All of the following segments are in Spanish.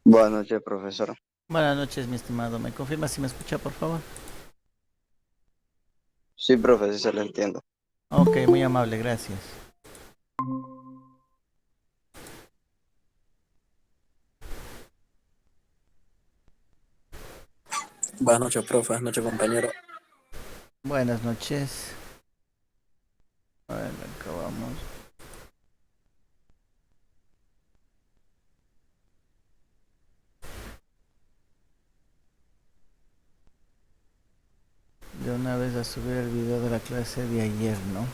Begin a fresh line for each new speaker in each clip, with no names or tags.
Buenas noches, profesor.
Buenas noches, mi estimado. ¿Me confirma si me escucha, por favor?
Sí, profesor, se lo entiendo.
Ok, muy amable, gracias.
Buenas noches, profe. Buenas noches, compañero.
Buenas noches. A ver, acabamos. De una vez a subir el video de la clase de ayer, ¿no?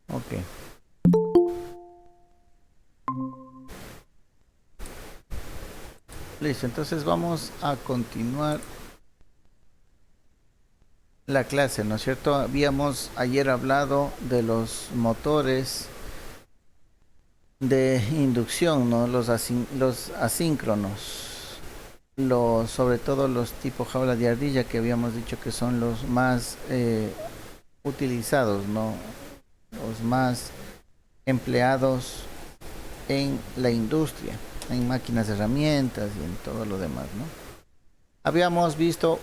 Ok. Listo, entonces vamos a continuar la clase, ¿no es cierto? Habíamos ayer hablado de los motores de inducción, ¿no? Los asíncronos. Sobre todo los tipo jaula de ardilla que habíamos dicho que son los más utilizados, ¿no? Los más empleados en la industria, en máquinas, herramientas y en todo lo demás, ¿no? Habíamos visto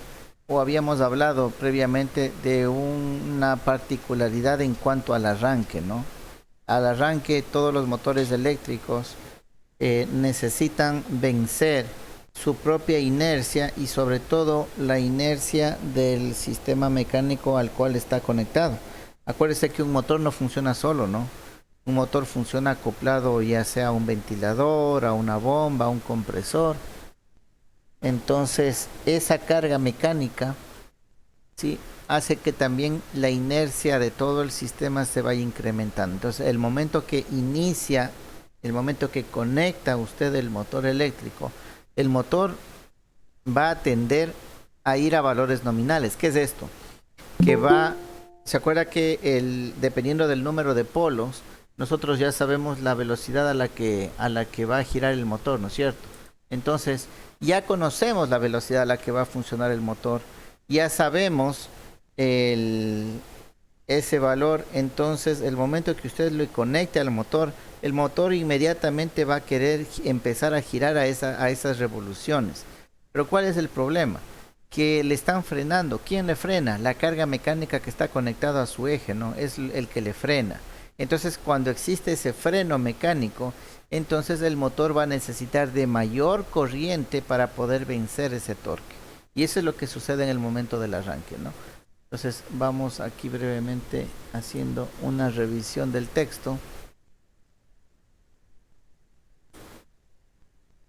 o habíamos hablado previamente de una particularidad en cuanto al arranque, ¿no? Al arranque todos los motores eléctricos necesitan vencer su propia inercia y sobre todo la inercia del sistema mecánico al cual está conectado. Acuérdese que un motor no funciona solo, ¿no? Un motor funciona acoplado ya sea a un ventilador, a una bomba, a un compresor. Entonces, esa carga mecánica, ¿sí?, hace que también la inercia de todo el sistema se vaya incrementando. Entonces, el momento que inicia, el momento que conecta usted el motor eléctrico, el motor va a tender a ir a valores nominales. ¿Qué es esto? Que va, se acuerda que dependiendo del número de polos, nosotros ya sabemos la velocidad a la que va a girar el motor, ¿no es cierto? Entonces, ya conocemos la velocidad a la que va a funcionar el motor, ya sabemos el, ese valor, entonces el momento que usted lo conecte al motor, el motor inmediatamente va a querer empezar a girar a esas revoluciones. Pero ¿cuál es el problema? Que le están frenando. ¿Quién le frena? La carga mecánica que está conectada a su eje, ¿no? Es el que le frena. Entonces, cuando existe ese freno mecánico, entonces el motor va a necesitar de mayor corriente para poder vencer ese torque. Y eso es lo que sucede en el momento del arranque, ¿no? Entonces, vamos aquí brevemente haciendo una revisión del texto.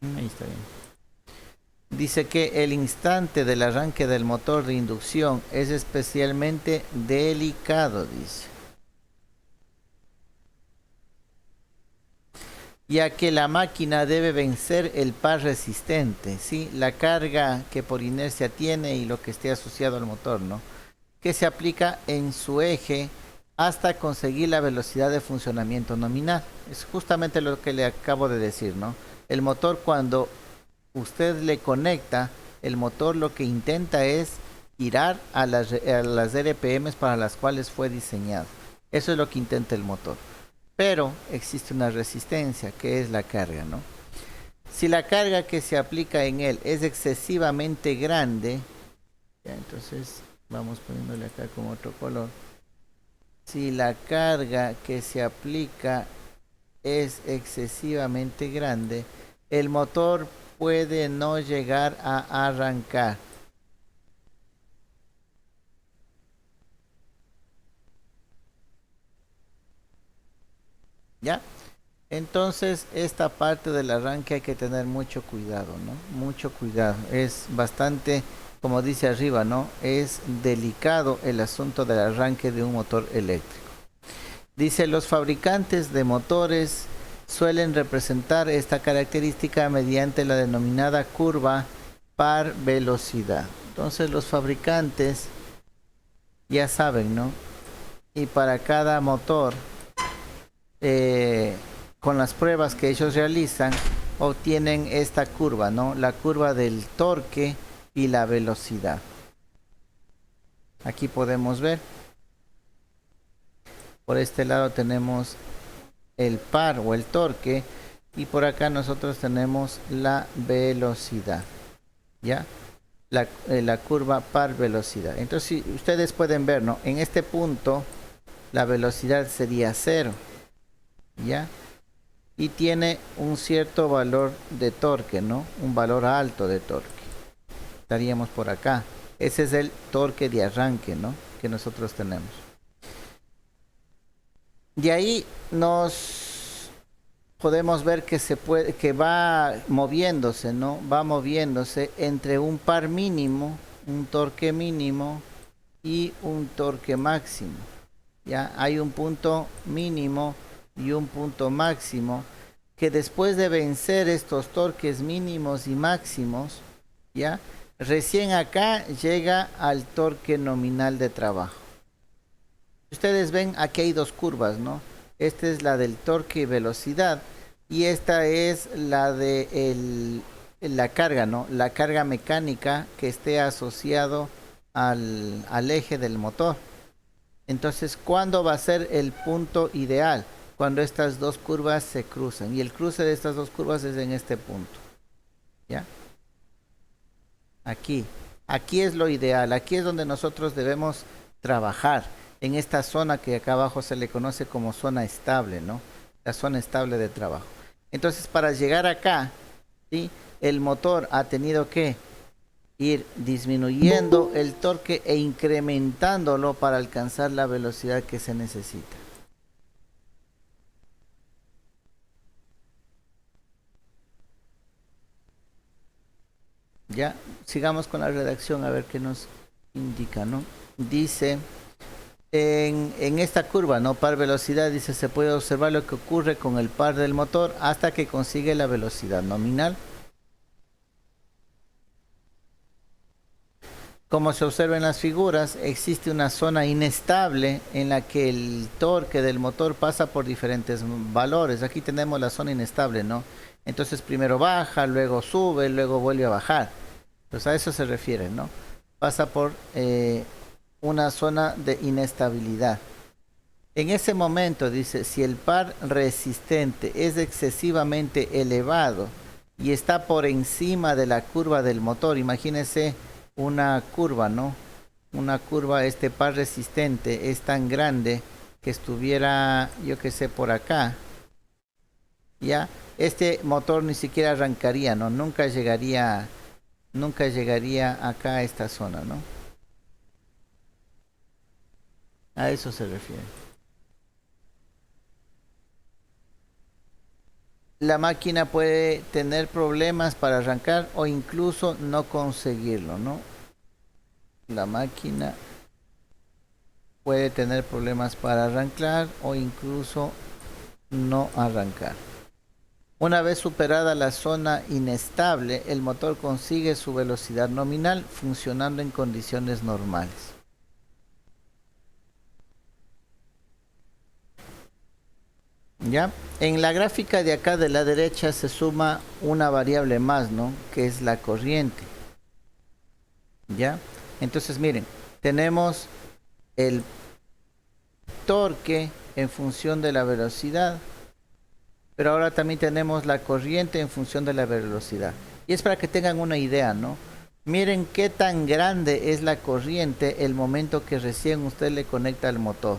Ahí está bien. Dice que el instante del arranque del motor de inducción es especialmente delicado, dice, ya que la máquina debe vencer el par resistente, ¿sí?, la carga que por inercia tiene y lo que esté asociado al motor, ¿no?, que se aplica en su eje hasta conseguir la velocidad de funcionamiento nominal. Es justamente lo que le acabo de decir, ¿no? El motor, cuando usted le conecta, el motor lo que intenta es girar a las RPMs para las cuales fue diseñado. Eso es lo que intenta el motor. Pero existe una resistencia, que es la carga, ¿no? Si la carga que se aplica en él es excesivamente grande, ya, entonces vamos poniéndole acá con otro color. Si la carga que se aplica es excesivamente grande, el motor puede no llegar a arrancar. ¿Ya? Entonces, esta parte del arranque hay que tener mucho cuidado, ¿no? Mucho cuidado. Es bastante, como dice arriba, ¿no? Es delicado el asunto del arranque de un motor eléctrico. Dice, los fabricantes de motores suelen representar esta característica mediante la denominada curva par velocidad. Entonces, los fabricantes ya saben, ¿no? Y para cada motor, con las pruebas que ellos realizan, obtienen esta curva, ¿no? La curva del torque y la velocidad. Aquí podemos ver. Por este lado tenemos el par o el torque y por acá nosotros tenemos la velocidad. ¿Ya? La curva par velocidad. Entonces, si ustedes pueden ver, ¿no? En este punto la velocidad sería 0. ¿Ya? Y tiene un cierto valor de torque, ¿no? Un valor alto de torque. Estaríamos por acá. Ese es el torque de arranque, ¿no? Que nosotros tenemos. De ahí nos podemos ver que que va moviéndose, ¿no? Va moviéndose entre un par mínimo, un torque mínimo y un torque máximo. Ya hay un punto mínimo y un punto máximo, que después de vencer estos torques mínimos y máximos, ya recién acá llega al torque nominal de trabajo. Ustedes ven, aquí hay dos curvas, ¿no? Esta es la del torque y velocidad y esta es la de la carga, ¿no? La carga mecánica que esté asociado al eje del motor. Entonces, ¿cuándo va a ser el punto ideal? Cuando estas dos curvas se cruzan, y el cruce de estas dos curvas es en este punto. ¿Ya? Aquí es lo ideal, aquí es donde nosotros debemos trabajar, en esta zona que acá abajo se le conoce como zona estable, ¿no? La zona estable de trabajo. Entonces, para llegar acá, ¿sí? El motor ha tenido que ir disminuyendo el torque e incrementándolo para alcanzar la velocidad que se necesita. Ya, sigamos con la redacción a ver qué nos indica, ¿no? Dice, en esta curva, ¿no? Par velocidad, dice, se puede observar lo que ocurre con el par del motor hasta que consigue la velocidad nominal. Como se observa en las figuras, existe una zona inestable en la que el torque del motor pasa por diferentes valores. Aquí tenemos la zona inestable, ¿no? Entonces primero baja, luego sube, luego vuelve a bajar. Pues a eso se refiere, ¿no? Pasa por una zona de inestabilidad. En ese momento, dice, si el par resistente es excesivamente elevado y está por encima de la curva del motor, imagínense una curva, ¿no? Una curva, este par resistente es tan grande que estuviera, yo que sé, por acá. Ya, este motor ni siquiera arrancaría, ¿no? Nunca llegaría acá a esta zona, ¿no? A eso se refiere. La máquina puede tener problemas para arrancar o incluso no conseguirlo, ¿no? La máquina puede tener problemas para arrancar o incluso no arrancar. Una vez superada la zona inestable, el motor consigue su velocidad nominal funcionando en condiciones normales. ¿Ya? En la gráfica de acá de la derecha se suma una variable más, ¿no? Que es la corriente. ¿Ya? Entonces, miren, tenemos el torque en función de la velocidad, pero ahora también tenemos la corriente en función de la velocidad. Y es para que tengan una idea, ¿no? Miren qué tan grande es la corriente el momento que recién usted le conecta al motor.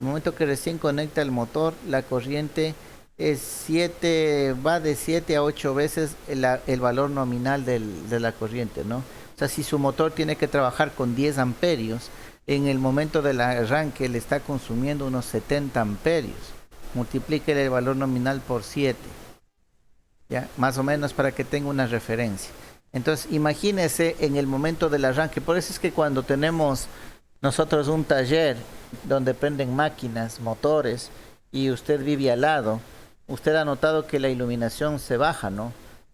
El momento que recién conecta el motor, la corriente va de 7 a 8 veces el valor nominal de la corriente, ¿no? O sea, si su motor tiene que trabajar con 10 amperios, en el momento del arranque le está consumiendo unos 70 amperios. Multiplíquele el valor nominal por 7, ¿ya? Más o menos para que tenga una referencia. Entonces, imagínese en el momento del arranque. Por eso es que cuando tenemos nosotros un taller donde prenden máquinas, motores, y usted vive al lado, usted ha notado que la iluminación se baja, ¿no?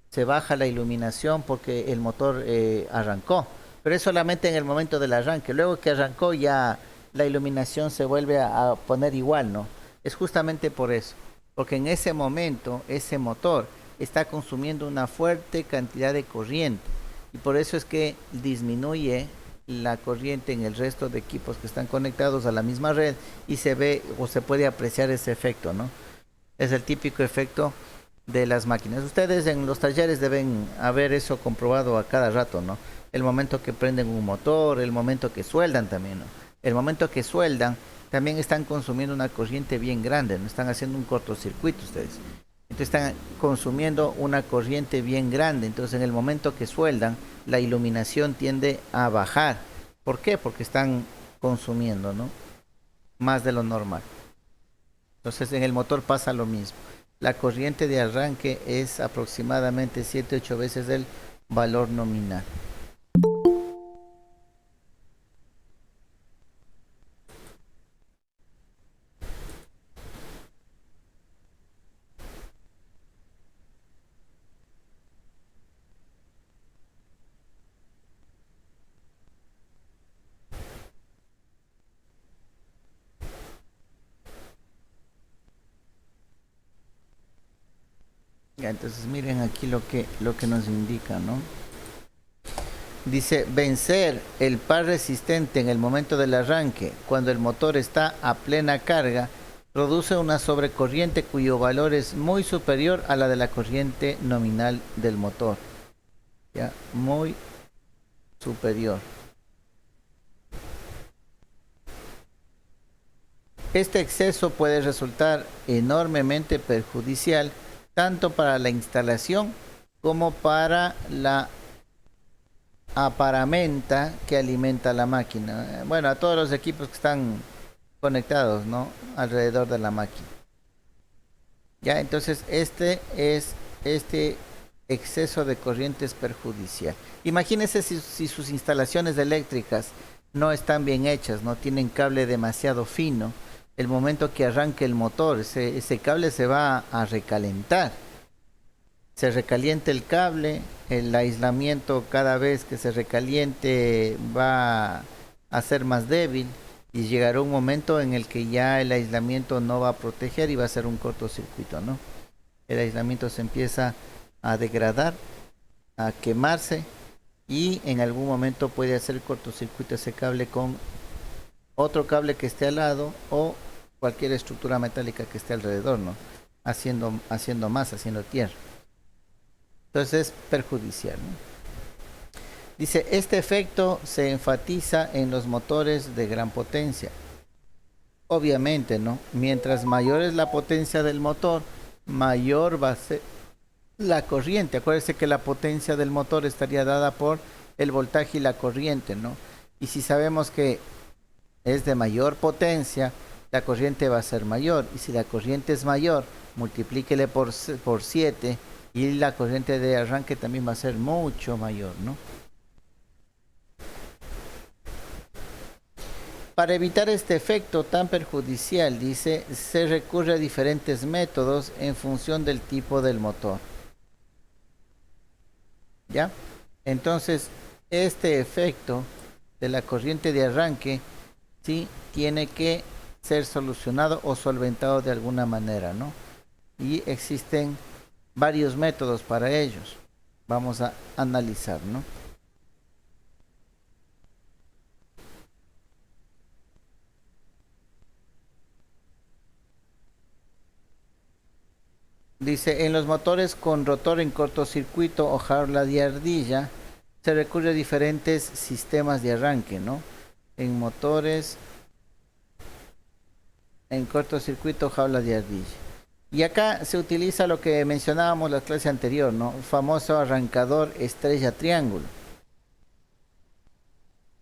Se baja la iluminación porque el motor arrancó. Pero es solamente en el momento del arranque. Luego que arrancó ya la iluminación se vuelve a poner igual, ¿no? Es justamente por eso. Porque en ese momento ese motor está consumiendo una fuerte cantidad de corriente. Y por eso es que disminuye la corriente en el resto de equipos que están conectados a la misma red y se ve o se puede apreciar ese efecto, ¿no? Es el típico efecto de las máquinas. Ustedes en los talleres deben haber eso comprobado a cada rato, ¿no? El momento que prenden un motor, el momento que sueldan también, ¿no? El momento que sueldan también están consumiendo una corriente bien grande, ¿no? Están haciendo un cortocircuito ustedes. Entonces están consumiendo una corriente bien grande. Entonces en el momento que sueldan, la iluminación tiende a bajar. ¿Por qué? Porque están consumiendo, ¿no? Más de lo normal. Entonces en el motor pasa lo mismo. La corriente de arranque es aproximadamente 7-8 veces el valor nominal. Ya, entonces miren aquí lo que nos indica, ¿no? Dice, vencer el par resistente en el momento del arranque, cuando el motor está a plena carga, produce una sobrecorriente cuyo valor es muy superior a la de la corriente nominal del motor. Ya, muy superior. Este exceso puede resultar enormemente perjudicial tanto para la instalación como para la aparamenta que alimenta la máquina. Bueno, a todos los equipos que están conectados, ¿no? Alrededor de la máquina. Ya, entonces este exceso de corriente es perjudicial. Imagínense si sus instalaciones eléctricas no están bien hechas, no tienen cable demasiado fino. El momento que arranque el motor, ese cable se va a recalentar. Se recalienta el cable, el aislamiento cada vez que se recaliente va a ser más débil y llegará un momento en el que ya el aislamiento no va a proteger y va a ser un cortocircuito, ¿no? El aislamiento se empieza a degradar, a quemarse y en algún momento puede hacer cortocircuito ese cable con otro cable que esté al lado o cualquier estructura metálica que esté alrededor, ¿no? Haciendo tierra. Entonces es perjudicial, ¿no? Dice, este efecto se enfatiza en los motores de gran potencia. Obviamente, ¿no? Mientras mayor es la potencia del motor, mayor va a ser la corriente. Acuérdense que la potencia del motor estaría dada por el voltaje y la corriente, ¿no? Y si sabemos que es de mayor potencia, la corriente va a ser mayor. Y si la corriente es mayor, multiplíquele por 7 y la corriente de arranque también va a ser mucho mayor, ¿no? Para evitar este efecto tan perjudicial, dice, se recurre a diferentes métodos en función del tipo del motor. ¿Ya? Entonces, este efecto de la corriente de arranque, ¿sí? Tiene que ser solucionado o solventado de alguna manera, ¿no? Y existen varios métodos para ellos. Vamos a analizar, ¿no? Dice, en los motores con rotor en cortocircuito o jaula de ardilla, se recurre a diferentes sistemas de arranque, ¿no? En motores en cortocircuito o jaula de ardilla. Y acá se utiliza lo que mencionábamos en la clase anterior, ¿no? El famoso arrancador estrella triángulo.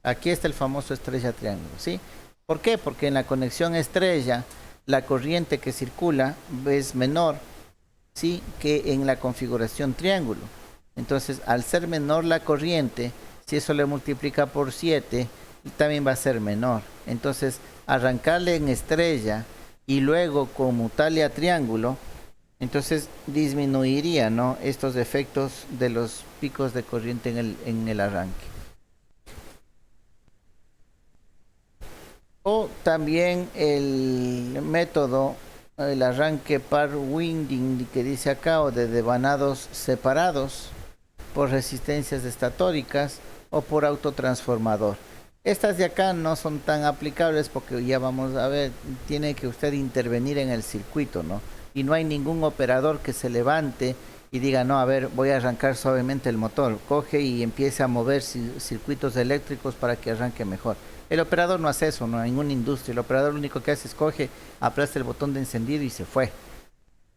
Aquí está el famoso estrella triángulo, ¿sí? ¿Por qué? Porque en la conexión estrella la corriente que circula es menor, ¿sí?, que en la configuración triángulo. Entonces, al ser menor la corriente, si eso le multiplica por 7, también va a ser menor. Entonces, arrancarle en estrella y luego conmutarle a triángulo, entonces disminuiría, ¿no?, estos efectos de los picos de corriente en el arranque. O también el método, el arranque par winding que dice acá, o de devanados separados por resistencias estatóricas o por autotransformador. Estas de acá no son tan aplicables porque ya vamos a ver, tiene que usted intervenir en el circuito, ¿no? Y no hay ningún operador que se levante y diga, no, a ver, voy a arrancar suavemente el motor. Coge y empiece a mover circuitos eléctricos para que arranque mejor. El operador no hace eso, no, en ninguna industria. El operador lo único que hace es coge, aplasta el botón de encendido y se fue.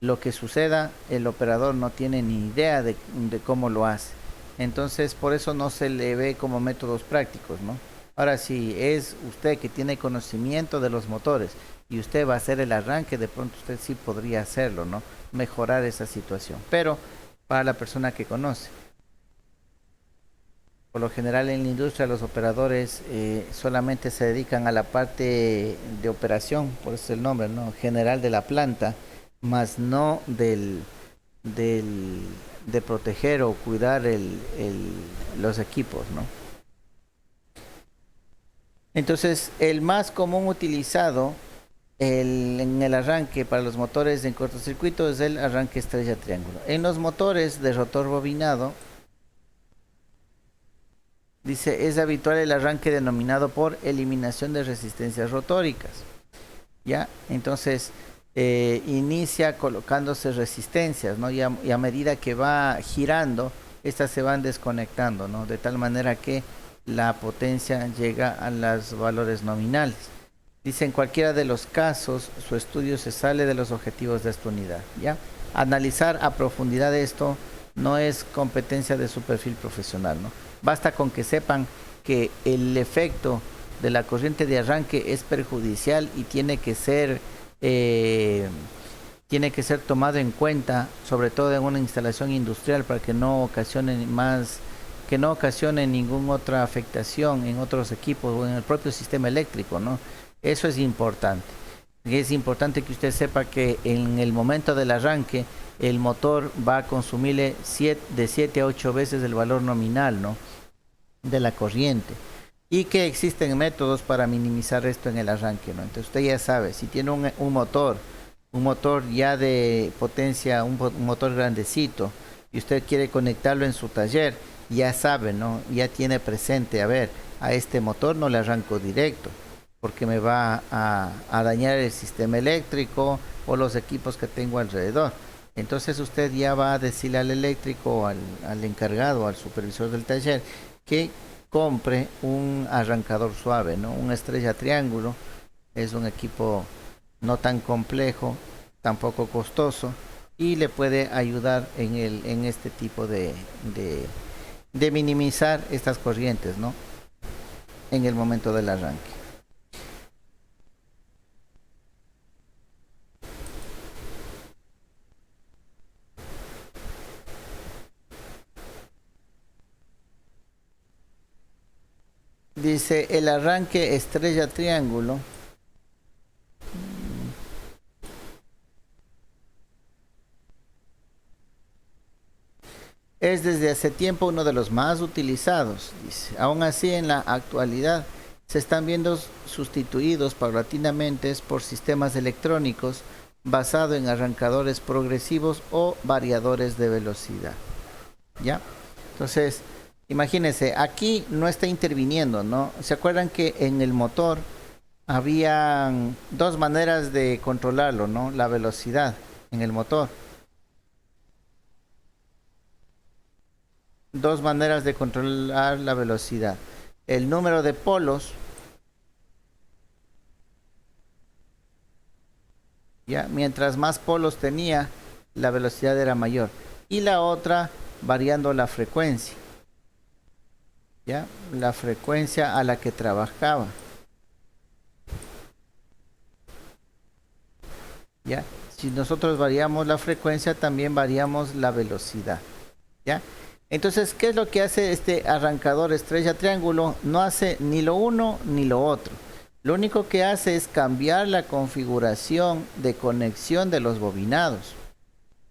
Lo que suceda, el operador no tiene ni idea de cómo lo hace. Entonces, por eso no se le ve como métodos prácticos, ¿no? Ahora, si es usted que tiene conocimiento de los motores y usted va a hacer el arranque, de pronto usted sí podría hacerlo, ¿no? Mejorar esa situación. Pero para la persona que conoce. Por lo general en la industria los operadores solamente se dedican a la parte de operación, por eso es el nombre, ¿no?, general de la planta, más no de proteger o cuidar los equipos, ¿no? Entonces, el más común utilizado en el arranque para los motores en cortocircuito es el arranque estrella triángulo. En los motores de rotor bobinado, dice, es habitual el arranque denominado por eliminación de resistencias rotóricas. ¿Ya? Entonces, inicia colocándose resistencias, ¿no? Y a medida que va girando, estas se van desconectando, ¿no? De tal manera que la potencia llega a los valores nominales. Dice, en cualquiera de los casos, su estudio se sale de los objetivos de esta unidad, ¿ya? Analizar a profundidad esto no es competencia de su perfil profesional, ¿no? Basta con que sepan que el efecto de la corriente de arranque es perjudicial y tiene que ser tomado en cuenta, sobre todo en una instalación industrial, para que no ocasione ninguna otra afectación en otros equipos o en el propio sistema eléctrico, ¿no? Eso es importante. Es importante que usted sepa que en el momento del arranque el motor va a consumirle de 7 a 8 veces el valor nominal, ¿no?, de la corriente, y que existen métodos para minimizar esto en el arranque, ¿no? Entonces usted ya sabe, si tiene un motor ya de potencia, un motor grandecito, y usted quiere conectarlo en su taller, ya sabe, ¿no?, ya tiene presente, a ver, a este motor no le arranco directo porque me va a dañar el sistema eléctrico o los equipos que tengo alrededor. Entonces usted ya va a decirle al eléctrico, al encargado, al supervisor del taller, que compre un arrancador suave, ¿no? Un estrella triángulo es un equipo no tan complejo, tampoco costoso, y le puede ayudar en este tipo de minimizar estas corrientes, ¿no?, en el momento del arranque. Dice, el arranque estrella triángulo es desde hace tiempo uno de los más utilizados. Dice, aún así en la actualidad se están viendo sustituidos paulatinamente por sistemas electrónicos basados en arrancadores progresivos o variadores de velocidad. ¿Ya? Entonces, imagínense, aquí no está interviniendo, ¿no? ¿Se acuerdan que en el motor habían dos maneras de controlarlo, ¿no? La velocidad en el motor. Dos maneras de controlar la velocidad. El número de polos, ¿ya? Mientras más polos tenía, la velocidad era mayor. Y la otra, variando la frecuencia, ¿ya? La frecuencia a la que trabajaba, ¿ya? Si nosotros variamos la frecuencia, también variamos la velocidad, ¿ya? Entonces, ¿qué es lo que hace este arrancador estrella triángulo? No hace ni lo uno ni lo otro. Lo único que hace es cambiar la configuración de conexión de los bobinados,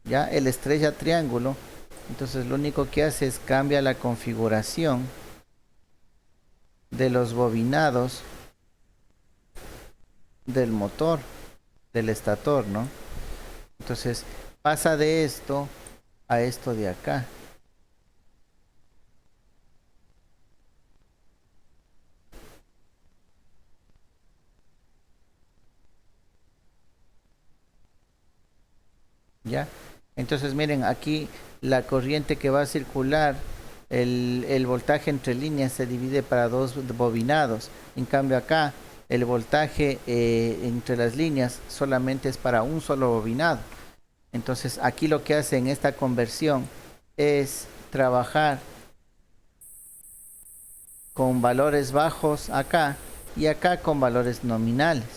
¿ya? El estrella triángulo, entonces lo único que hace es cambia la configuración de los bobinados del motor, del estator, ¿no? Entonces pasa de esto a esto de acá. ¿Ya? Entonces miren, aquí la corriente que va a circular, el voltaje entre líneas se divide para dos bobinados. En cambio acá el voltaje entre las líneas solamente es para un solo bobinado. Entonces aquí lo que hace en esta conversión es trabajar con valores bajos acá y acá con valores nominales.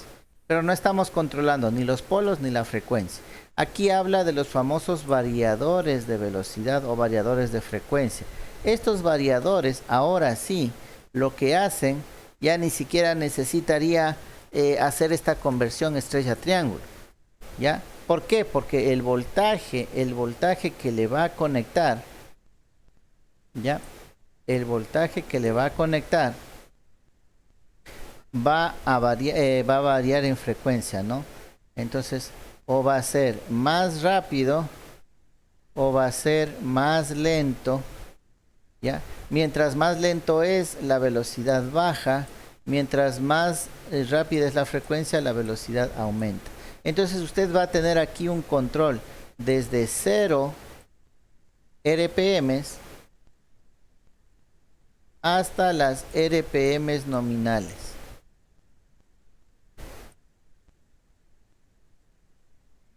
Pero no estamos controlando ni los polos ni la frecuencia. Aquí habla de los famosos variadores de velocidad o variadores de frecuencia. Estos variadores, ahora sí, lo que hacen, ya ni siquiera necesitaría hacer esta conversión estrella-triángulo, ¿ya? ¿Por qué? Porque el voltaje que le va a conectar, ¿ya? El voltaje que le va a conectar va a variar en frecuencia, ¿no? Entonces, o va a ser más rápido o va a ser más lento, ¿ya? Mientras más lento es, la velocidad baja. Mientras más rápida es la frecuencia, la velocidad aumenta. Entonces usted va a tener aquí un control desde 0 RPMs hasta las RPMs nominales.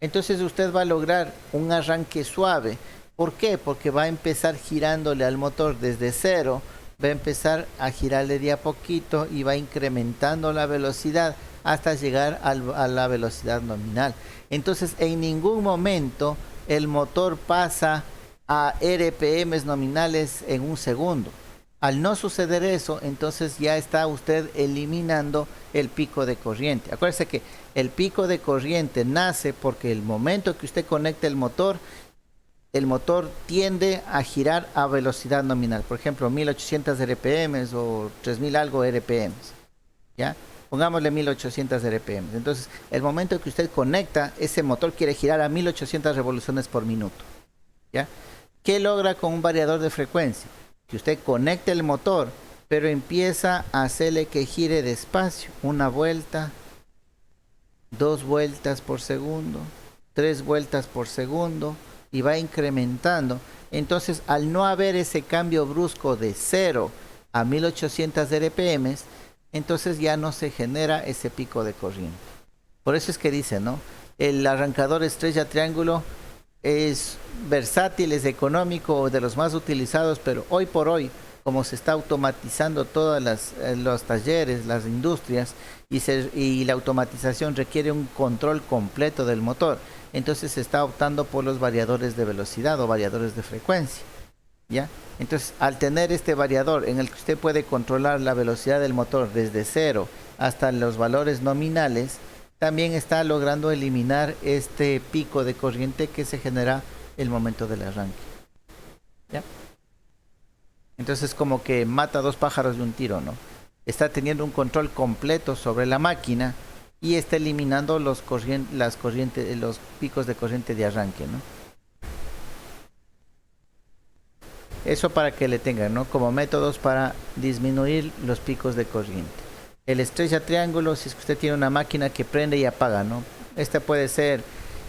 Entonces usted va a lograr un arranque suave. ¿Por qué? Porque va a empezar girándole al motor desde 0, va a empezar a girarle de a poquito y va incrementando la velocidad hasta llegar a la velocidad nominal. Entonces en ningún momento el motor pasa a RPMs nominales en un segundo. Al no suceder eso, entonces ya está usted eliminando el pico de corriente. Acuérdese que el pico de corriente nace porque el momento que usted conecta el motor tiende a girar a velocidad nominal. Por ejemplo, 1800 RPM o 3000 algo RPM. ¿Ya? Pongámosle 1800 RPM. Entonces, el momento que usted conecta, ese motor quiere girar a 1800 revoluciones por minuto. ¿Ya? ¿Qué logra con un variador de frecuencia? Que usted conecte el motor, pero empieza a hacerle que gire despacio. Una vuelta, 2 vueltas por segundo, 3 vueltas por segundo, y va incrementando. Entonces, al no haber ese cambio brusco de 0 a 1800 RPM, entonces ya no se genera ese pico de corriente. Por eso es que dice, ¿no? El arrancador estrella triángulo es versátil, es económico, de los más utilizados, pero hoy por hoy, como se está automatizando todos los talleres, las industrias, y la automatización requiere un control completo del motor, entonces se está optando por los variadores de velocidad o variadores de frecuencia, ¿ya? Entonces, al tener este variador en el que usted puede controlar la velocidad del motor desde 0 hasta los valores nominales, también está logrando eliminar este pico de corriente que se genera el momento del arranque, ¿ya? Entonces como que mata 2 pájaros de un tiro, ¿no? está teniendo un control completo sobre la máquina y está eliminando los picos de corriente de arranque, ¿no? Eso para que le tengan, ¿no? Como métodos para disminuir los picos de corriente. El estrella triángulo, si es que usted tiene una máquina que prende y apaga, ¿no? Esta puede ser,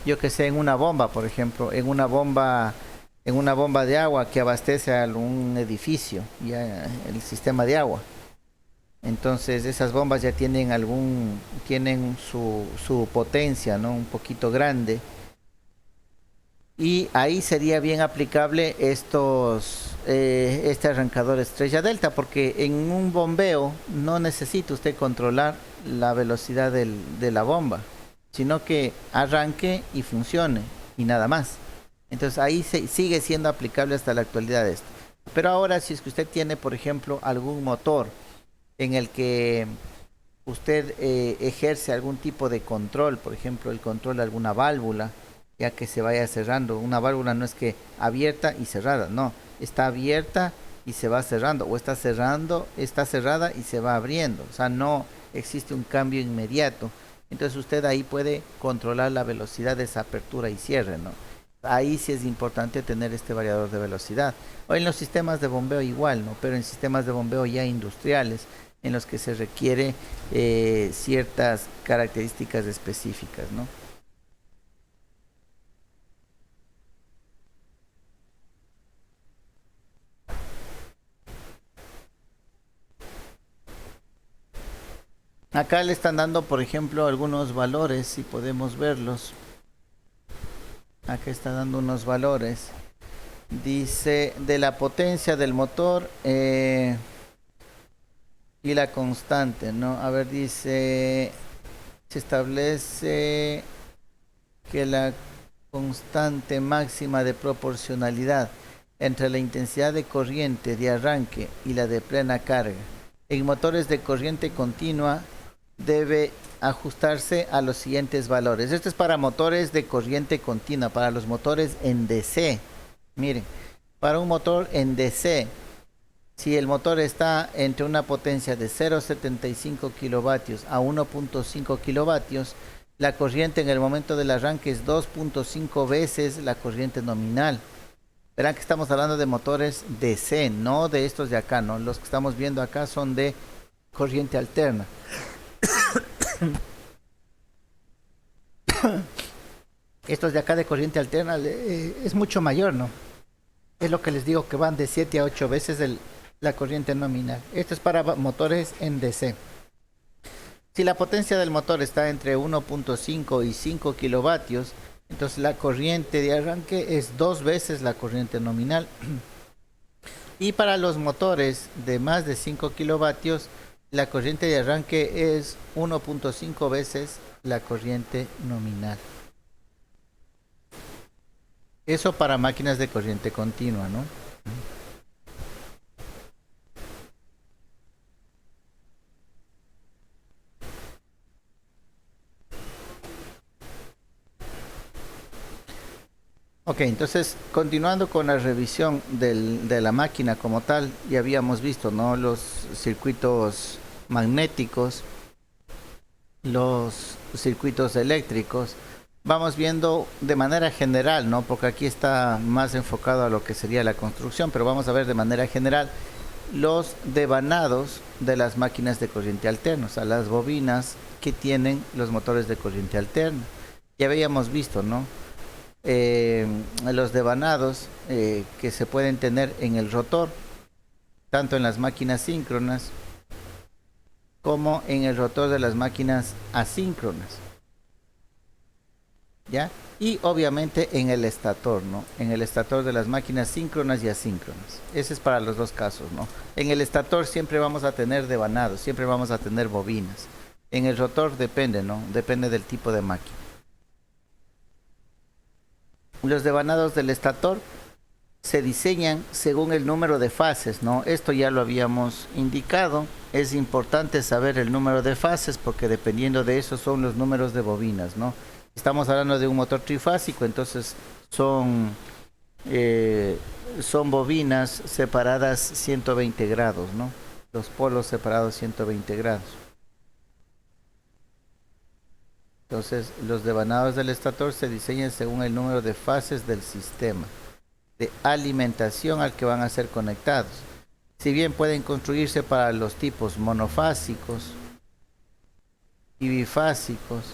yo que sé, en una bomba, por ejemplo, en una bomba de agua que abastece a un edificio, ya el sistema de agua. Entonces esas bombas ya tienen su potencia, ¿no? Un poquito grande. Y ahí sería bien aplicable este arrancador estrella delta, porque en un bombeo no necesita usted controlar la velocidad de la bomba, sino que arranque y funcione y nada más. Entonces ahí sigue siendo aplicable hasta la actualidad esto. Pero ahora, si es que usted tiene, por ejemplo, algún motor en el que usted ejerce algún tipo de control, por ejemplo, el control de alguna válvula, ya que se vaya cerrando. Una válvula no es que abierta y cerrada, no, está abierta y se va cerrando, o está cerrada y se va abriendo, o sea, no existe un cambio inmediato. Entonces usted ahí puede controlar la velocidad de esa apertura y cierre, ¿no? Ahí sí es importante tener este variador de velocidad. O en los sistemas de bombeo igual, ¿no? Pero en sistemas de bombeo ya industriales, en los que se requiere ciertas características específicas, ¿no? Acá le están dando, por ejemplo, algunos valores, si podemos verlos. Acá está dando unos valores. Dice de la potencia del motor y la constante, ¿no? A ver, dice, se establece que la constante máxima de proporcionalidad entre la intensidad de corriente de arranque y la de plena carga en motores de corriente continua debe ajustarse a los siguientes valores. Esto es para motores de corriente continua, para los motores en DC. Miren, para un motor en DC, si el motor está entre una potencia de 0,75 kilovatios a 1,5 kilovatios, la corriente en el momento del arranque es 2,5 veces la corriente nominal. Verán que estamos hablando de motores DC, no de estos de acá, ¿no? Los que estamos viendo acá son de corriente alterna. Estos de acá de corriente alterna es mucho mayor, ¿no? Es lo que les digo, que van de 7 a 8 veces la corriente nominal. Esto es para motores en DC. Si la potencia del motor está entre 1,5 y 5 kilovatios, entonces la corriente de arranque es 2 veces la corriente nominal. Y para los motores de más de 5 kilovatios, la corriente de arranque es 1,5 veces la corriente nominal. Eso para máquinas de corriente continua, ¿no? Ok, entonces continuando con la revisión de la máquina como tal, ya habíamos visto, ¿no? Los circuitos magnéticos, los circuitos eléctricos. Vamos viendo de manera general, ¿no? Porque aquí está más enfocado a lo que sería la construcción, pero vamos a ver de manera general los devanados de las máquinas de corriente alterna, o sea, las bobinas que tienen los motores de corriente alterna. Ya habíamos visto, ¿no? Los devanados que se pueden tener en el rotor, tanto en las máquinas síncronas como en el rotor de las máquinas asíncronas, ¿ya? Y obviamente en el estator, ¿no? En el estator de las máquinas síncronas y asíncronas. Ese es para los dos casos, ¿no? En el estator siempre vamos a tener devanados, siempre vamos a tener bobinas. En el rotor depende, ¿no? Depende del tipo de máquina. Los devanados del estator se diseñan según el número de fases, ¿no? Esto ya lo habíamos indicado. Es importante saber el número de fases porque dependiendo de eso son los números de bobinas, ¿no? Estamos hablando de un motor trifásico, entonces son bobinas separadas 120 grados, ¿no? los polos separados 120 grados. Entonces, los devanados del estator se diseñan según el número de fases del sistema de alimentación al que van a ser conectados. Si bien pueden construirse para los tipos monofásicos y bifásicos,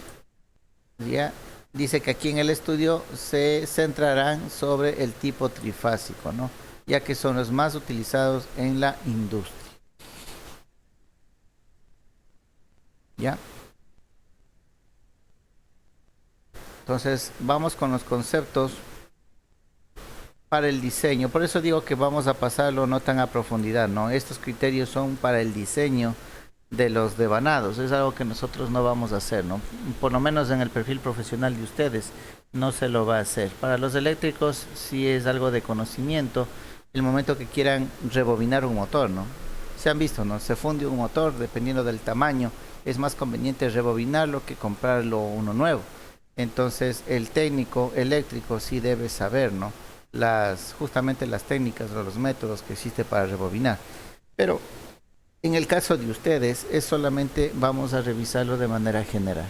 ya dice que aquí en el estudio se centrarán sobre el tipo trifásico, ¿no? Ya que son los más utilizados en la industria. ¿Ya? Entonces, vamos con los conceptos para el diseño. Por eso digo que vamos a pasarlo no tan a profundidad, ¿no? Estos criterios son para el diseño de los devanados. Es algo que nosotros no vamos a hacer, ¿no? Por lo menos en el perfil profesional de ustedes no se lo va a hacer. Para los eléctricos sí es algo de conocimiento el momento que quieran rebobinar un motor, ¿no? Se han visto, ¿no? Se funde un motor, dependiendo del tamaño, es más conveniente rebobinarlo que comprarlo uno nuevo. Entonces el técnico eléctrico sí debe saber, ¿no? Justamente las técnicas o los métodos que existe para rebobinar. Pero en el caso de ustedes es solamente vamos a revisarlo de manera general.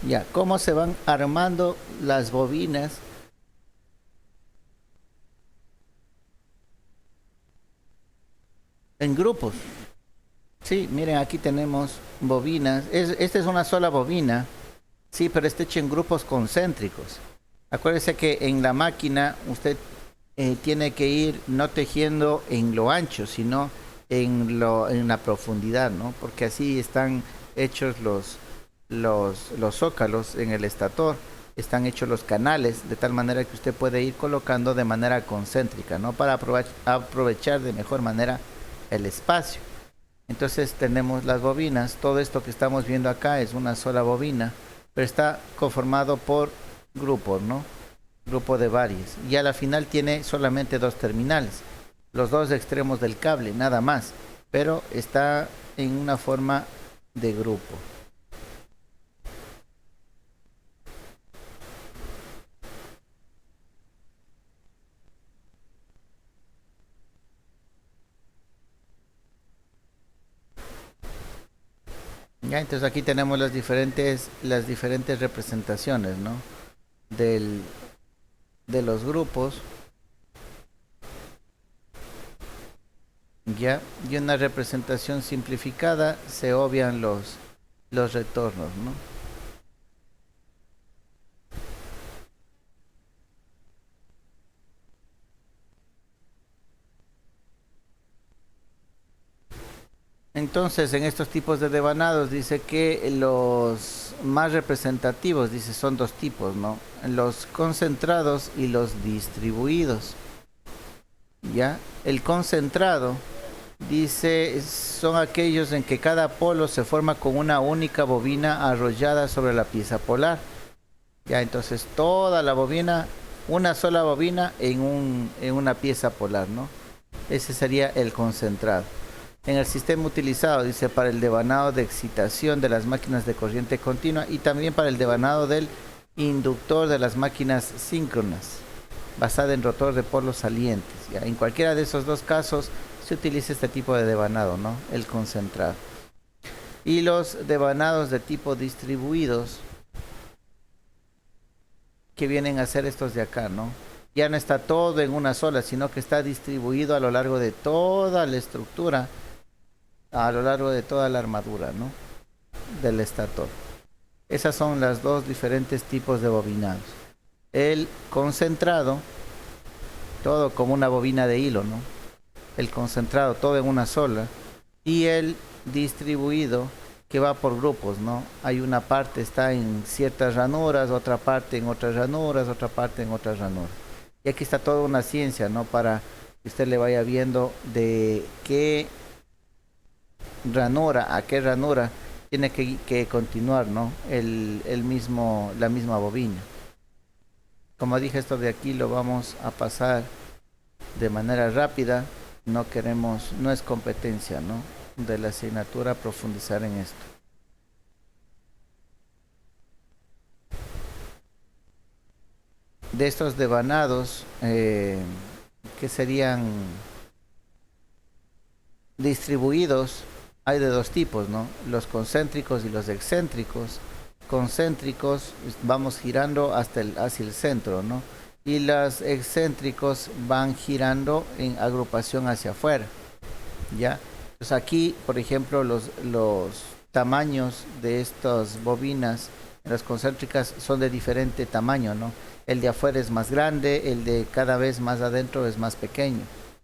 Ya, ¿cómo se van armando las bobinas? En grupos. Sí, miren, aquí tenemos bobinas. Esta es una sola bobina. Sí, pero está hecha en grupos concéntricos. Acuérdese que en la máquina usted tiene que ir no tejiendo en lo ancho, sino en la profundidad, ¿no? Porque así están hechos los zócalos en el estator. Están hechos los canales, de tal manera que usted puede ir colocando de manera concéntrica, ¿no? Para aprovechar de mejor manera el espacio. Entonces tenemos las bobinas. Todo esto que estamos viendo acá es una sola bobina, pero está conformado por grupos, ¿no? Grupo de varias. Y a la final tiene solamente dos terminales, los dos extremos del cable, nada más, pero está en una forma de grupo. Ya, entonces aquí tenemos las diferentes representaciones, ¿no? De los grupos. Ya, y una representación simplificada se obvian los retornos, ¿no? Entonces, en estos tipos de devanados dice que los más representativos, dice, son dos tipos, ¿no? Los concentrados y los distribuidos. ¿Ya? El concentrado, dice, son aquellos en que cada polo se forma con una única bobina arrollada sobre la pieza polar. Ya, entonces toda la bobina, una sola bobina en una pieza polar, ¿no? Ese sería el concentrado. En el sistema utilizado, dice, para el devanado de excitación de las máquinas de corriente continua y también para el devanado del inductor de las máquinas síncronas, basada en rotor de polos salientes. ¿Ya? En cualquiera de esos dos casos se utiliza este tipo de devanado, ¿no? El concentrado. Y los devanados de tipo distribuidos, que vienen a ser estos de acá, ¿no? Ya no está todo en una sola, sino que está distribuido a lo largo de toda la estructura, a lo largo de toda la armadura, ¿no? Del estator. Esas son las dos diferentes tipos de bobinados. El concentrado, todo como una bobina de hilo, ¿no? El concentrado, todo en una sola. Y el distribuido, que va por grupos, ¿no? Hay una parte está en ciertas ranuras, otra parte en otras ranuras, otra parte en otras ranuras. Y aquí está toda una ciencia, ¿no? Para que usted le vaya viendo de qué ranura a qué ranura tiene que continuar, ¿no? La misma bobina. Como dije, esto de aquí lo vamos a pasar de manera rápida. No es competencia, ¿no? De la asignatura profundizar en esto. de estos devanados que serían distribuidos, hay de dos tipos, ¿no? Los concéntricos y los excéntricos. Concéntricos vamos girando hacia el centro, ¿no? Y los excéntricos van girando en agrupación hacia afuera, ¿ya? Pues aquí, por ejemplo, los tamaños de estas bobinas, las concéntricas, son de diferente tamaño, ¿no? El de afuera es más grande, el de cada vez más adentro es más pequeño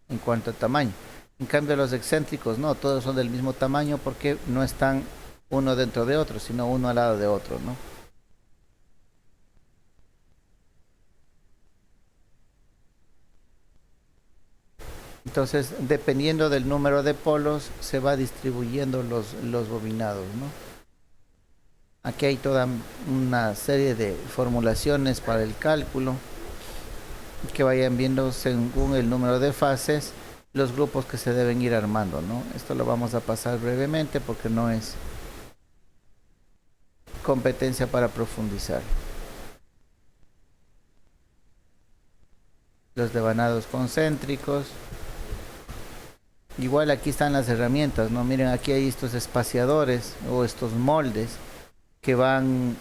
en cuanto a tamaño. En cambio, los excéntricos no, todos son del mismo tamaño porque no están uno dentro de otro, sino uno al lado de otro, ¿no? Entonces, dependiendo del número de polos, se va distribuyendo los bobinados, ¿no? Aquí hay toda una serie de formulaciones para el cálculo que vayan viendo según el número de fases los grupos que se deben ir armando, ¿no? Esto lo vamos a pasar brevemente porque no es competencia para profundizar. Los devanados concéntricos. Igual aquí están las herramientas, ¿no? Miren, aquí hay estos espaciadores o estos moldes que van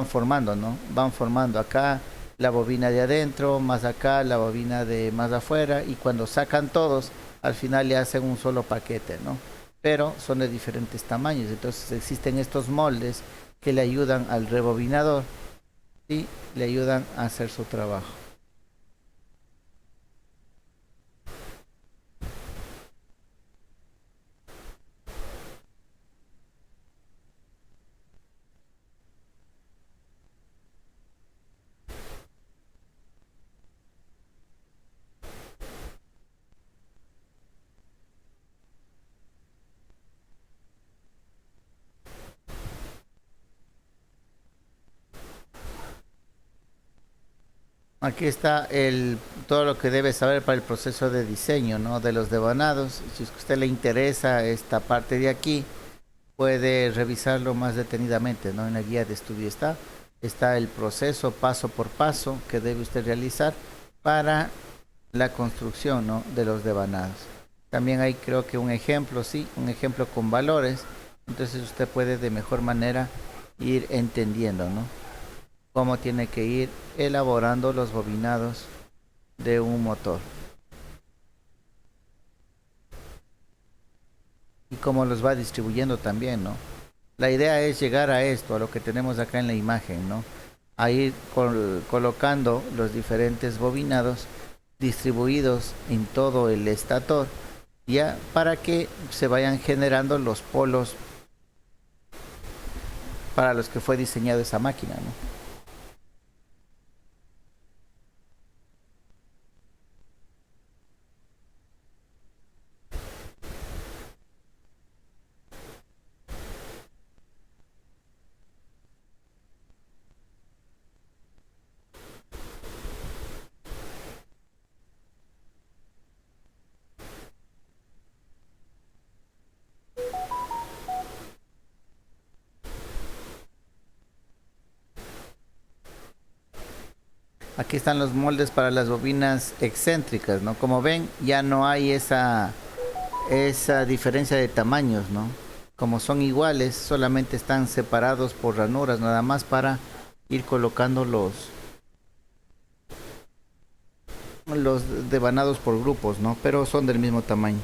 formando, ¿no? Van formando acá la bobina de adentro, más acá la bobina de más afuera, y cuando sacan todos, al final le hacen un solo paquete, ¿no? Pero son de diferentes tamaños, entonces existen estos moldes que le ayudan al rebobinador y le ayudan a hacer su trabajo. Aquí está todo lo que debe saber para el proceso de diseño, ¿no? De los devanados. Si es que a usted le interesa esta parte de aquí, puede revisarlo más detenidamente, ¿no? En la guía de estudio está el proceso paso por paso que debe usted realizar para la construcción, ¿no? De los devanados. También hay, creo que un ejemplo, sí, un ejemplo con valores. Entonces usted puede de mejor manera ir entendiendo, ¿no? Cómo tiene que ir elaborando los bobinados de un motor y cómo los va distribuyendo también, ¿no? La idea es llegar a esto, a lo que tenemos acá en la imagen, ¿no? A ir colocando los diferentes bobinados distribuidos en todo el estator, ya para que se vayan generando los polos para los que fue diseñada esa máquina, ¿no? Aquí están los moldes para las bobinas excéntricas, ¿no? Como ven, ya no hay esa diferencia de tamaños, ¿no? Como son iguales, solamente están separados por ranuras, nada más para ir colocando los devanados por grupos, ¿no? Pero son del mismo tamaño.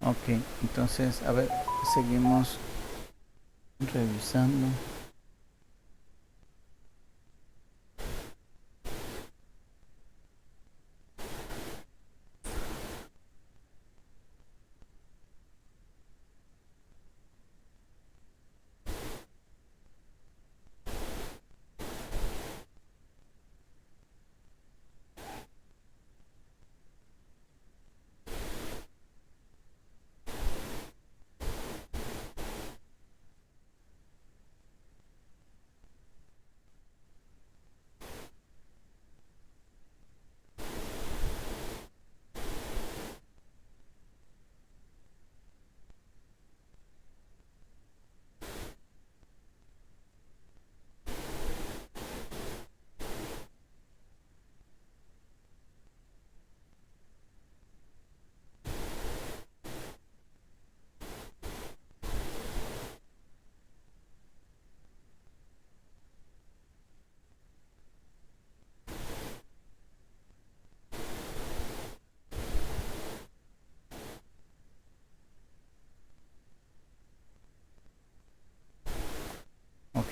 Ok, entonces, a ver, seguimos revisando. Ok.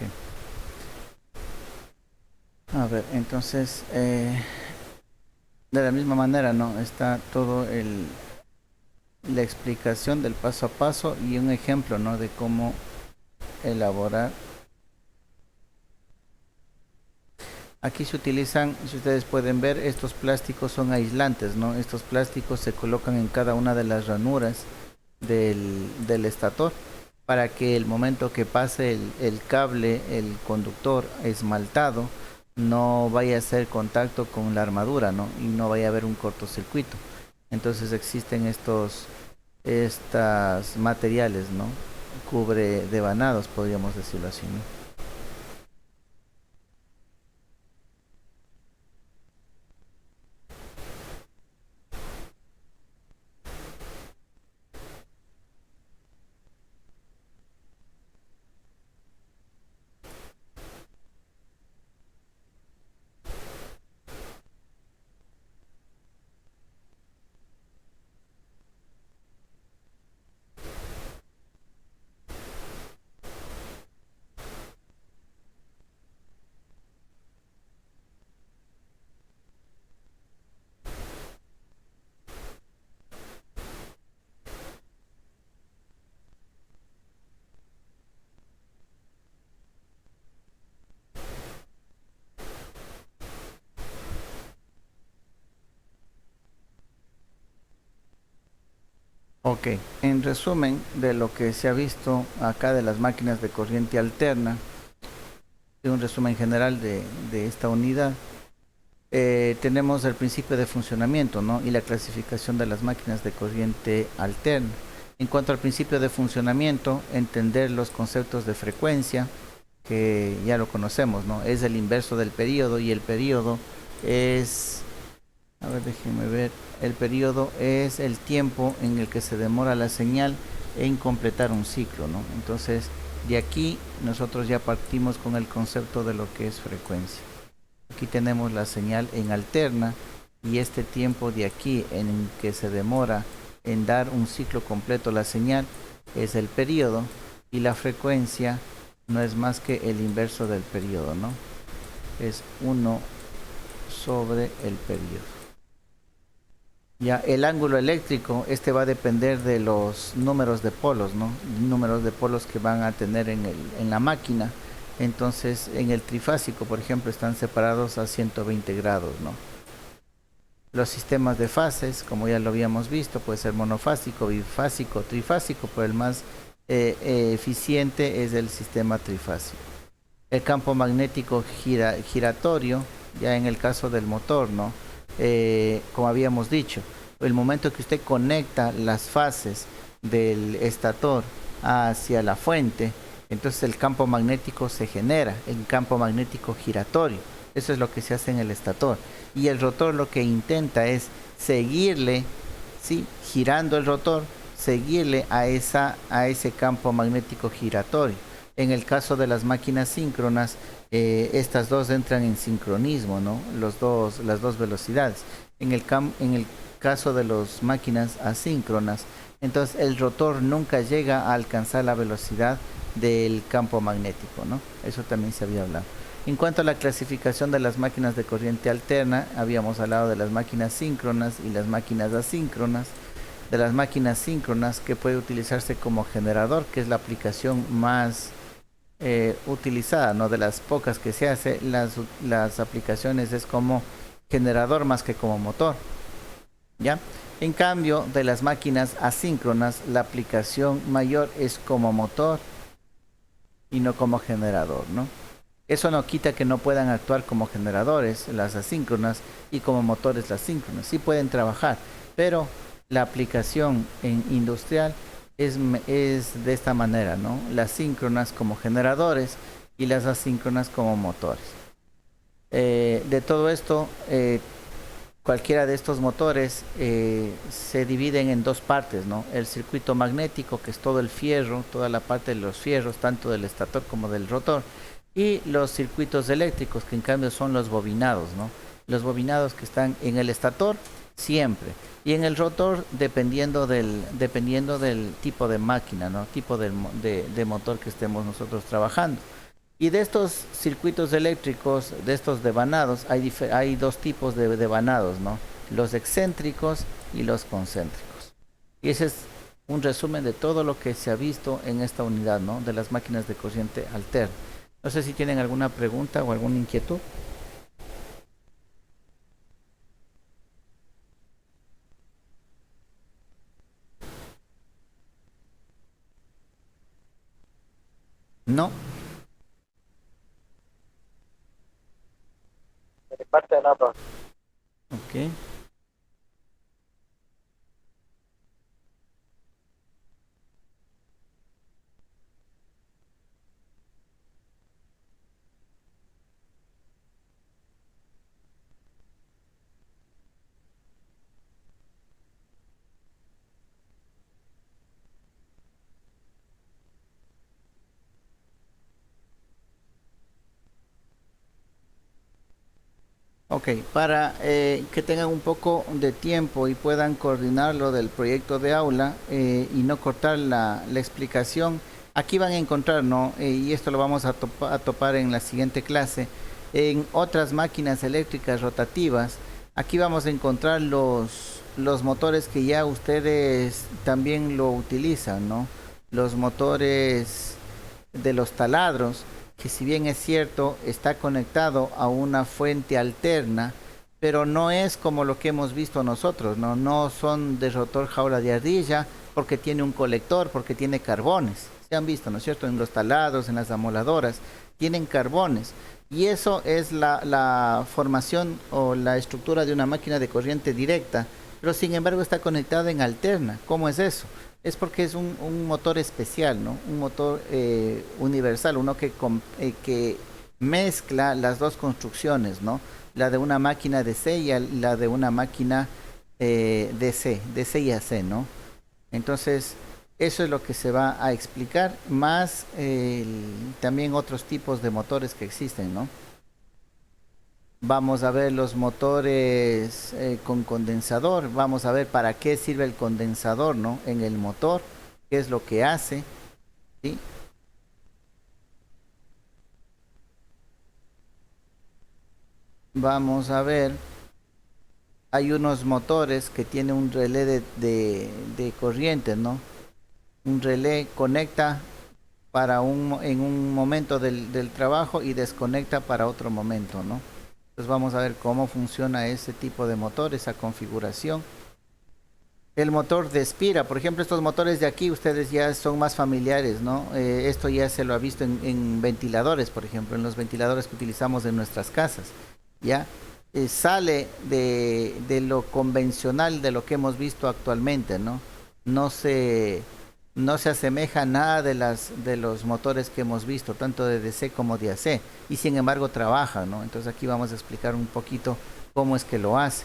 A ver, entonces, de la misma manera, ¿no? Está todo la explicación del paso a paso y un ejemplo, ¿no? De cómo elaborar. Aquí se utilizan, si ustedes pueden ver, estos plásticos son aislantes, ¿no? Estos plásticos se colocan en cada una de las ranuras del estator para que el momento que pase el cable, el conductor esmaltado, no vaya a hacer contacto con la armadura, ¿no? Y no vaya a haber un cortocircuito. Entonces existen estas materiales, ¿no? Cubre devanados, podríamos decirlo así, ¿no? Ok, en resumen de lo que se ha visto acá de las máquinas de corriente alterna, de un resumen general de esta unidad, tenemos el principio de funcionamiento, ¿no? Y la clasificación de las máquinas de corriente alterna. En cuanto al principio de funcionamiento, entender los conceptos de frecuencia, que ya lo conocemos, ¿no? Es el inverso del periodo y el periodo es, a ver, déjenme ver, el periodo es el tiempo en el que se demora la señal en completar un ciclo, ¿no? Entonces, de aquí nosotros ya partimos con el concepto de lo que es frecuencia. Aquí tenemos la señal en alterna y este tiempo de aquí en que se demora en dar un ciclo completo la señal es el periodo y la frecuencia no es más que el inverso del periodo, ¿no? Es 1 sobre el periodo. Ya, el ángulo eléctrico, este va a depender de los números de polos, ¿no? Números de polos que van a tener en la máquina. Entonces, en el trifásico, por ejemplo, están separados a 120 grados, ¿no? Los sistemas de fases, como ya lo habíamos visto, puede ser monofásico, bifásico, trifásico, pero el más eficiente es el sistema trifásico. El campo magnético giratorio, ya en el caso del motor, ¿no? Como habíamos dicho, el momento que usted conecta las fases del estator hacia la fuente, entonces el campo magnético se genera, el campo magnético giratorio. Eso es lo que se hace en el estator. Y el rotor lo que intenta es seguirle, ¿sí? Girando el rotor, seguirle a ese campo magnético giratorio. En el caso de las máquinas síncronas, estas dos entran en sincronismo, ¿no? Las dos velocidades. En el caso de las máquinas asíncronas, entonces el rotor nunca llega a alcanzar la velocidad del campo magnético, ¿no? Eso también se había hablado. En cuanto a la clasificación de las máquinas de corriente alterna, habíamos hablado de las máquinas síncronas y las máquinas asíncronas. De las máquinas síncronas, que puede utilizarse como generador, que es la aplicación más utilizada, ¿no? De las pocas que se hace, las aplicaciones es como generador más que como motor, ¿ya? En cambio, de las máquinas asíncronas, la aplicación mayor es como motor y no como generador, ¿no? Eso no quita que no puedan actuar como generadores las asíncronas y como motores las síncronas. Sí pueden trabajar, pero la aplicación en industrial es de esta manera, ¿no? Las síncronas como generadores y las asíncronas como motores. De todo esto, cualquiera de estos motores se dividen en dos partes, ¿no? El circuito magnético, que es todo el fierro, toda la parte de los fierros, tanto del estator como del rotor, y los circuitos eléctricos, que en cambio son los bobinados, ¿no? Los bobinados que están en el estator siempre, y en el rotor dependiendo del tipo de máquina, ¿no? Tipo de motor que estemos nosotros trabajando. Y de estos circuitos eléctricos, de estos devanados, hay dos tipos de devanados, ¿no? Los excéntricos y los concéntricos. Y ese es un resumen de todo lo que se ha visto en esta unidad, ¿no? De las máquinas de corriente alterna. No sé si tienen alguna pregunta o alguna inquietud. No.
De parte de nada.
Ok. Ok, para que tengan un poco de tiempo y puedan coordinar lo del proyecto de aula y no cortar la explicación, aquí van a encontrar, ¿no? Y esto lo vamos a topar en la siguiente clase, en otras máquinas eléctricas rotativas, aquí vamos a encontrar los motores que ya ustedes también lo utilizan, ¿no? Los motores de los taladros, que si bien es cierto está conectado a una fuente alterna, pero no es como lo que hemos visto nosotros, no son de rotor jaula de ardilla, porque tiene un colector, porque tiene carbones. Se han visto, ¿no es cierto? En los taladros, en las amoladoras, tienen carbones. Y eso es la formación o la estructura de una máquina de corriente directa, pero sin embargo está conectada en alterna. ¿Cómo es eso? Es porque es un motor especial, ¿no? Un motor universal, uno que mezcla las dos construcciones, ¿no? La de una máquina DC y la de una máquina DC y AC, ¿no? Entonces, eso es lo que se va a explicar, más también otros tipos de motores que existen, ¿no? Vamos a ver los motores con condensador, vamos a ver para qué sirve el condensador, ¿no? En el motor, qué es lo que hace, ¿sí? Vamos a ver, hay unos motores que tienen un relé de corriente, ¿no? Un relé conecta en un momento del trabajo y desconecta para otro momento, ¿no? Entonces vamos a ver cómo funciona ese tipo de motor, esa configuración. El motor de espira, por ejemplo, estos motores de aquí ustedes ya son más familiares, ¿no? Esto ya se lo ha visto en ventiladores, por ejemplo, en los ventiladores que utilizamos en nuestras casas, ¿ya? Sale de lo convencional, de lo que hemos visto actualmente, ¿no? No se asemeja a nada de los motores que hemos visto, tanto de DC como de AC, y sin embargo trabaja, ¿no? Entonces aquí vamos a explicar un poquito cómo es que lo hace.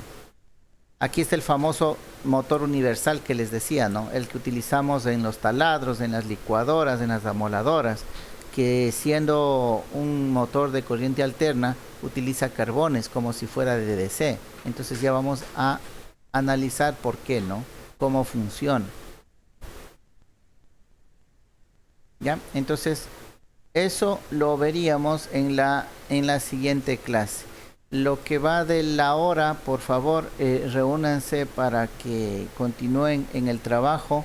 Aquí está el famoso motor universal que les decía, ¿no? El que utilizamos en los taladros, en las licuadoras, en las amoladoras, que siendo un motor de corriente alterna, utiliza carbones como si fuera de DC. Entonces ya vamos a analizar por qué, ¿no? Cómo funciona. ¿Ya? Entonces, eso lo veríamos en la siguiente clase. Lo que va de la hora, por favor, reúnanse para que continúen en el trabajo,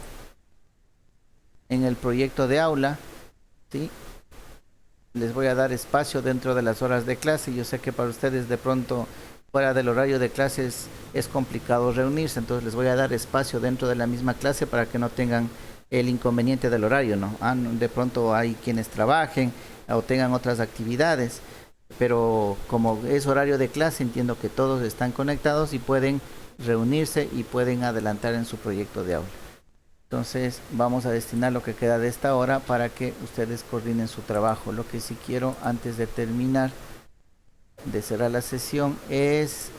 en el proyecto de aula, ¿sí? Les voy a dar espacio dentro de las horas de clase. Yo sé que para ustedes de pronto fuera del horario de clases es complicado reunirse, entonces les voy a dar espacio dentro de la misma clase para que no tengan el inconveniente del horario, ¿no? De pronto hay quienes trabajen o tengan otras actividades, pero como es horario de clase, entiendo que todos están conectados y pueden reunirse y pueden adelantar en su proyecto de aula. Entonces vamos a destinar lo que queda de esta hora para que ustedes coordinen su trabajo. Lo que sí quiero antes de terminar, de cerrar la sesión, es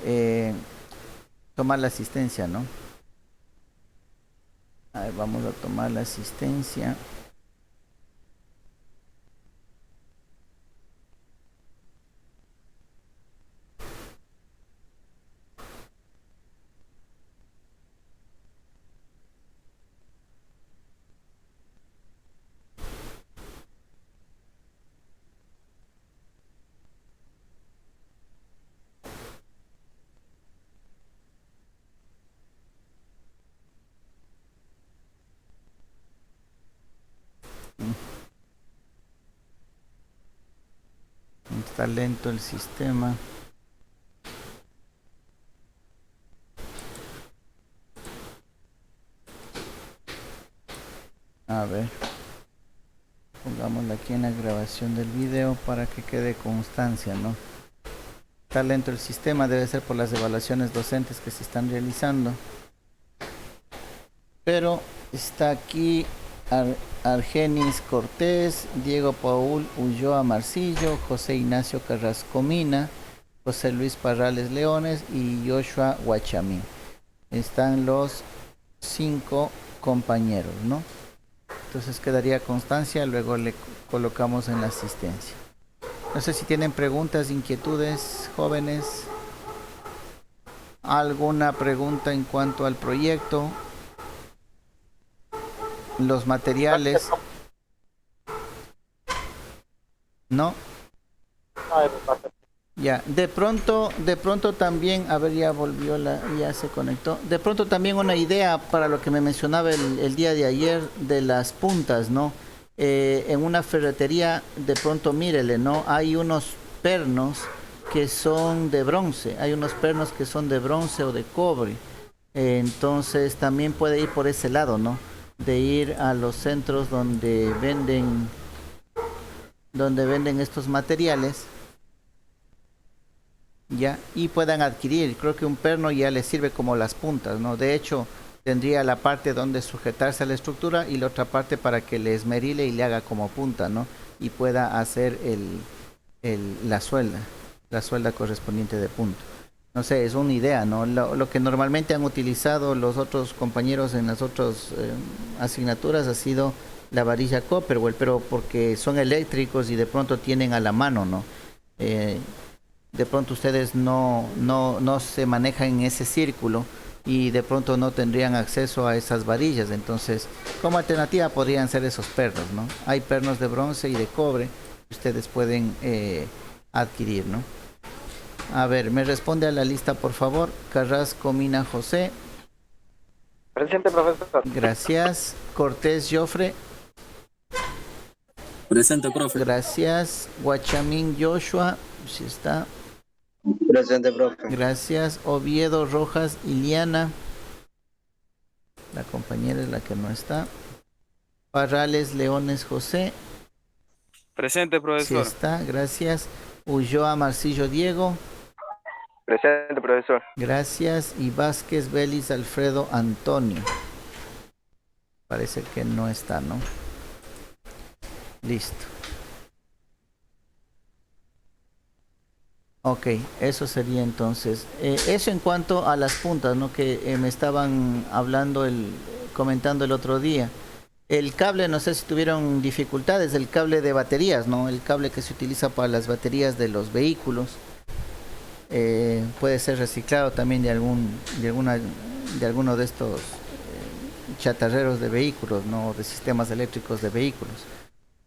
tomar la asistencia, ¿no? A ver, vamos a tomar la asistencia. Está lento el sistema. A ver, pongámosla aquí en la grabación del video para que quede constancia, ¿no? Está lento el sistema, debe ser por las evaluaciones docentes que se están realizando. Pero está aquí Argenis Cortés, Diego Paul Ulloa Marcillo, José Ignacio Carrascomina, José Luis Parrales Leones y Joshua Guachamín. Están los 5 compañeros, ¿no? Entonces quedaría constancia, luego le colocamos en la asistencia. No sé si tienen preguntas, inquietudes, jóvenes. ¿Alguna pregunta en cuanto al proyecto? Los materiales. ¿No? Ya, de pronto también, a ver, ya volvió ya se conectó. De pronto también una idea para lo que me mencionaba el día de ayer de las puntas, ¿no? En una ferretería, de pronto mírele, ¿no? Hay unos pernos que son de bronce, hay unos pernos que son de bronce o de cobre. Entonces también puede ir por ese lado, ¿no? De ir a los centros donde venden estos materiales, ya, y puedan adquirir. Creo que un perno ya les sirve como las puntas, ¿no? De hecho, tendría la parte donde sujetarse a la estructura y la otra parte para que le esmerile y le haga como punta, ¿no? Y pueda hacer la suelda correspondiente de punto. No sé, es una idea, ¿no? Lo que normalmente han utilizado los otros compañeros en las otras asignaturas ha sido la varilla Copperwell, pero porque son eléctricos y de pronto tienen a la mano, ¿no? De pronto ustedes no se manejan en ese círculo y de pronto no tendrían acceso a esas varillas. Entonces, como alternativa podrían ser esos pernos, ¿no? Hay pernos de bronce y de cobre que ustedes pueden adquirir, ¿no? A ver, me responde a la lista, por favor. Carrasco Mina José.
Presente, profesor.
Gracias. Cortés Jofre.
Presente, profe.
Gracias. Guachamín Joshua. Si está.
Presente, profe.
Gracias. Oviedo Rojas Iliana. La compañera es la que no está. Parrales Leones José.
Presente,
Si
profesor.
está. Gracias. Ulloa Marcillo Diego.
Presente, profesor.
Gracias. Y Vázquez Vélez Alfredo Antonio. Parece que no está, ¿no? Listo. Ok, eso sería entonces. Eso en cuanto a las puntas, ¿no? Que me estaban comentando el otro día. El cable, no sé si tuvieron dificultades, el cable de baterías, ¿no? El cable que se utiliza para las baterías de los vehículos. Puede ser reciclado también de alguno de estos chatarreros de vehículos, ¿no? De sistemas eléctricos de vehículos.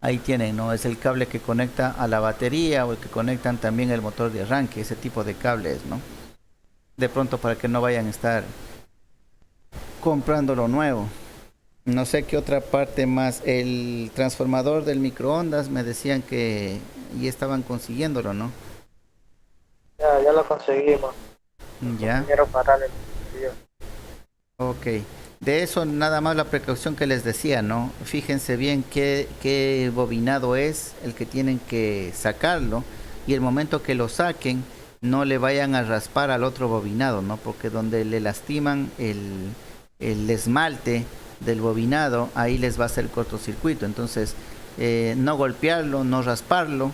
ahí tienen, ¿no? Es el cable que conecta a la batería o el que conectan también el motor de arranque, ese tipo de cables, ¿no? De pronto para que no vayan a estar comprando lo nuevo. No sé qué otra parte más. El transformador del microondas me decían que ya estaban consiguiéndolo, ¿no?
Ya lo conseguimos.
Ya.
Quiero parar el video.
Ok. De eso nada más la precaución que les decía, ¿no? Fíjense bien qué bobinado es el que tienen que sacarlo y el momento que lo saquen no le vayan a raspar al otro bobinado, ¿no? Porque donde le lastiman el esmalte del bobinado, ahí les va a hacer cortocircuito. Entonces, no golpearlo, no rasparlo,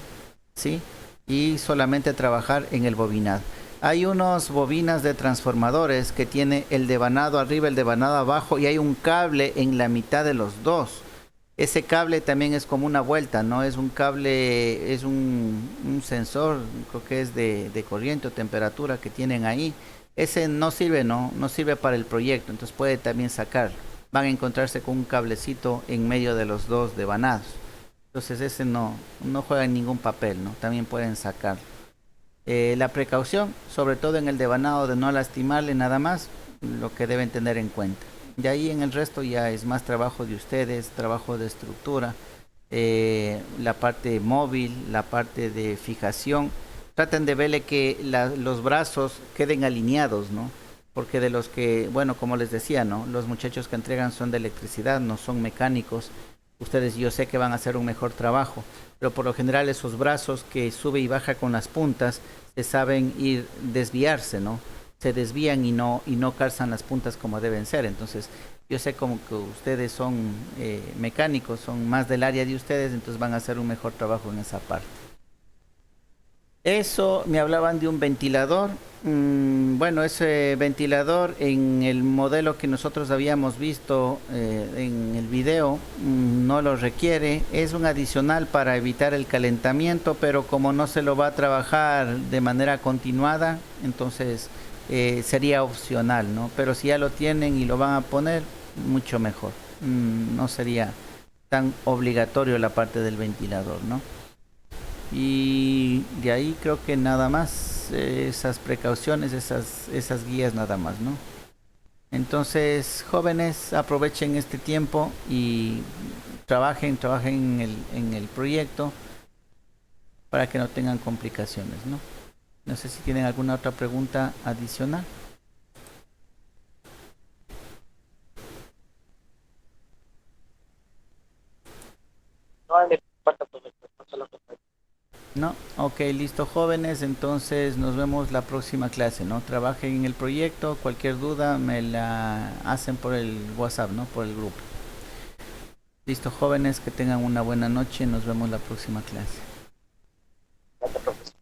¿sí? Y solamente trabajar en el bobinado. Hay unos bobinas de transformadores que tiene el devanado arriba, el devanado abajo y hay un cable en la mitad de los dos. Ese cable también es como una vuelta, ¿no? Es un cable, es un sensor, creo que es de corriente o temperatura que tienen ahí. Ese no sirve, no sirve para el proyecto, entonces puede también sacarlo. Van a encontrarse con un cablecito en medio de los dos devanados. Entonces ese no juega ningún papel, ¿no? También pueden sacarlo. La precaución, sobre todo en el devanado, de no lastimarle nada más, lo que deben tener en cuenta. De ahí en el resto ya es más trabajo de ustedes, trabajo de estructura, la parte móvil, la parte de fijación. Traten de verle que los brazos queden alineados, ¿no? Porque de los que, bueno, como les decía, ¿no? Los muchachos que entregan son de electricidad, no son mecánicos. Ustedes yo sé que van a hacer un mejor trabajo, pero por lo general esos brazos que sube y baja con las puntas se saben ir desviarse, ¿no? Se desvían y no calzan las puntas como deben ser. Entonces yo sé como que ustedes son mecánicos, son más del área de ustedes, entonces van a hacer un mejor trabajo en esa parte. Eso, me hablaban de un ventilador. Bueno, ese ventilador en el modelo que nosotros habíamos visto en el video no lo requiere. Es un adicional para evitar el calentamiento, pero como no se lo va a trabajar de manera continuada, entonces sería opcional, ¿no? Pero si ya lo tienen y lo van a poner, mucho mejor. No sería tan obligatorio la parte del ventilador, ¿no? Y de ahí creo que nada más, esas precauciones, esas guías nada más, ¿no? Entonces, jóvenes, aprovechen este tiempo y trabajen en el proyecto para que no tengan complicaciones, ¿no? No sé si tienen alguna otra pregunta adicional.
No hay ni parte, profesor. No se lo comparto.
No, ok, listo, jóvenes, entonces nos vemos la próxima clase, ¿no? Trabajen en el proyecto, cualquier duda me la hacen por el WhatsApp, ¿no? Por el grupo. Listo, jóvenes, que tengan una buena noche, nos vemos la próxima clase.
Gracias, profesor.